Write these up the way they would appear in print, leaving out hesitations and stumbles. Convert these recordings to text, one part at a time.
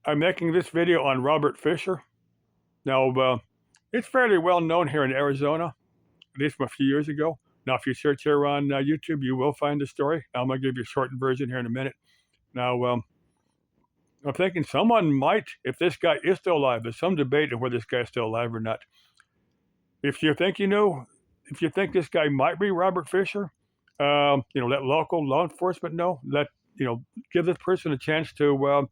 I'm making this video on Robert Fisher. Now, it's fairly well known here in Arizona, at least from a few years ago. Now, if you search here on YouTube, you will find the story. I'm going to give you a shortened version here in a minute. Now, I'm thinking someone might, if this guy is still alive, there's some debate on whether this guy is still alive or not. If you think if you think this guy might be Robert Fisher, let local law enforcement know. Give this person a chance to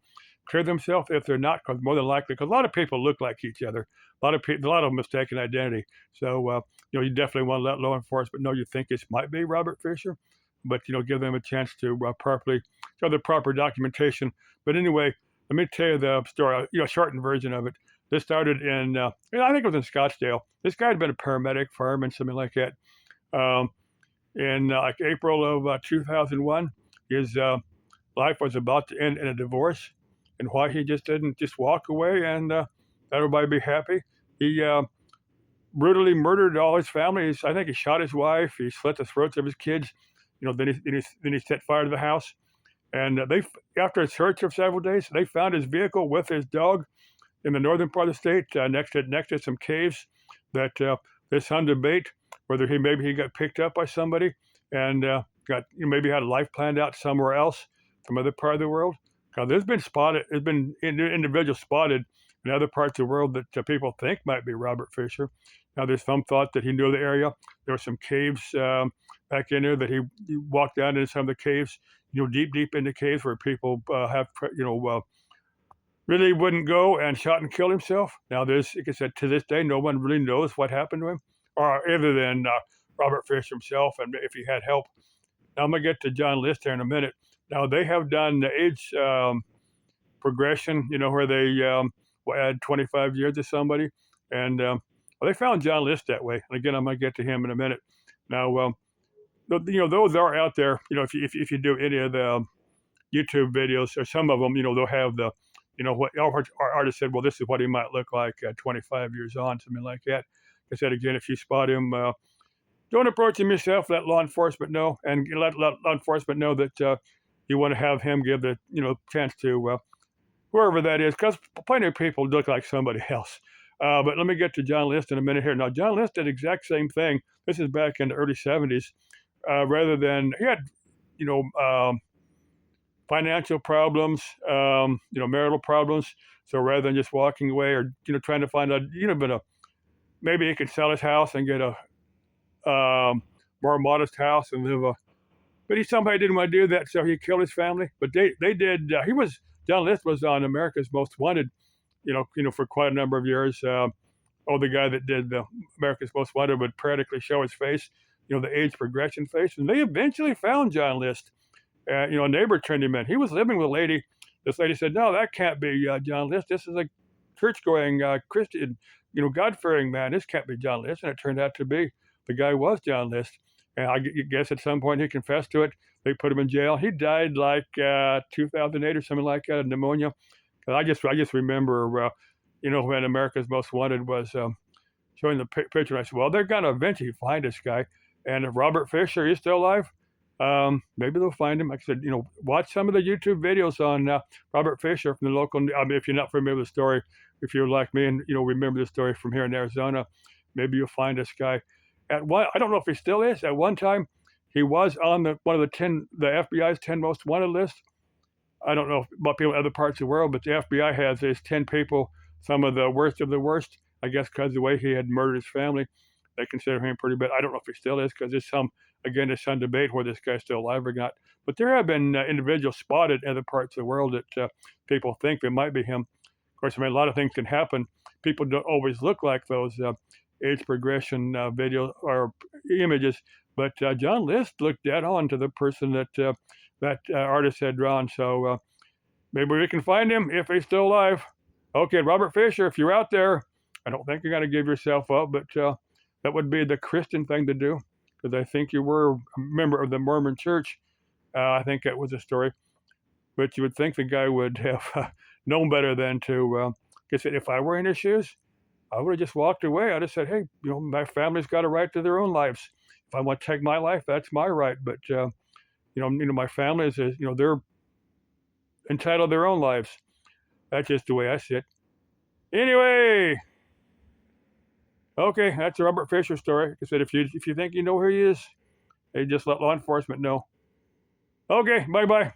clear themselves if they're not, because more than likely, because a lot of people look like each other. A lot of mistaken identity. So you definitely want to let law enforcement know you think this might be Robert Fisher, but give them a chance to properly show the proper documentation. But anyway, let me tell you the story. Shortened version of it. This started in, I think it was in Scottsdale. This guy had been a paramedic, fireman, something like that. Um, in like April of 2001, his life was about to end in a divorce, and why he just didn't just walk away and let everybody be happy. He brutally murdered all his family. I think he shot his wife. He slit the throats of his kids. Then he set fire to the house. And after a search of several days, they found his vehicle with his dog in the northern part of the state, next to some caves. That there's some debate whether maybe he got picked up by somebody and maybe had a life planned out somewhere else, some other part of the world. There's been individuals spotted in other parts of the world that people think might be Robert Fisher. Now, there's some thought that he knew the area. There were some caves back in there that he walked down into some of the caves, deep into caves where people really wouldn't go and shot and killed himself. Now, like I said, to this day, no one really knows what happened to him, or other than Robert Fisher himself, and if he had help. Now, I'm gonna get to John List here in a minute. Now, they have done the age progression, where they add 25 years to somebody, and they found John List that way. And again, I'm gonna get to him in a minute. Now, those are out there. If you do any of the YouTube videos, or some of them, they'll have what our artist said, well, this is what he might look like 25 years on, something like that. I said, again, if you spot him, don't approach him yourself. Let law enforcement know, and let law enforcement know that you want to have him give the chance to whoever that is, because plenty of people look like somebody else. But let me get to John List in a minute here. Now, John List did the exact same thing. This is back in the early 70s. Rather than he had, financial problems, marital problems. So rather than just walking away or trying to find out, maybe he could sell his house and get a more modest house and live but he somehow didn't want to do that, so he killed his family. But they did. John List was on America's Most Wanted, for quite a number of years. The guy that did the America's Most Wanted would periodically show his face, the age progression face, and they eventually found John List. A neighbor turned him in. He was living with a lady. This lady said, "No, that can't be John List. This is a church-going Christian, God-fearing man. This can't be John List." And it turned out to be the guy was John List. And I guess at some point he confessed to it. They put him in jail. He died like 2008 or something like that of pneumonia. I just remember, when America's Most Wanted was showing the picture. I said, well, they're gonna eventually find this guy. And if Robert Fisher is still alive, maybe they'll find him. Like I said, watch some of the YouTube videos on Robert Fisher from the local. I mean, if you're not familiar with the story, if you're like me and remember the story from here in Arizona, maybe you'll find this guy. I don't know if he still is. At one time, he was on one of the FBI's 10 most wanted list. I don't know about people in other parts of the world, but the FBI has these 10 people, some of the worst of the worst. I guess because of the way he had murdered his family, they consider him pretty bad. I don't know if he still is, because there's some debate whether this guy's still alive or not. But there have been individuals spotted in other parts of the world that people think it might be him. Of course, a lot of things can happen. People don't always look like those age progression videos or images. But John List looked dead on to the person that artist had drawn. So maybe we can find him if he's still alive. Okay, Robert Fisher, if you're out there, I don't think you got to give yourself up, but that would be the Christian thing to do, because I think you were a member of the Mormon Church. I think that was the story. But you would think the guy would have known better than to guess if I were in his shoes, I would have just walked away. I'd have said, hey, my family's got a right to their own lives. If I want to take my life, that's my right. But my family is, they're entitled to their own lives. That's just the way I see it. Anyway, okay, that's the Robert Fisher story. Like I said, if you think you know where he is, hey, just let law enforcement know. Okay, bye bye.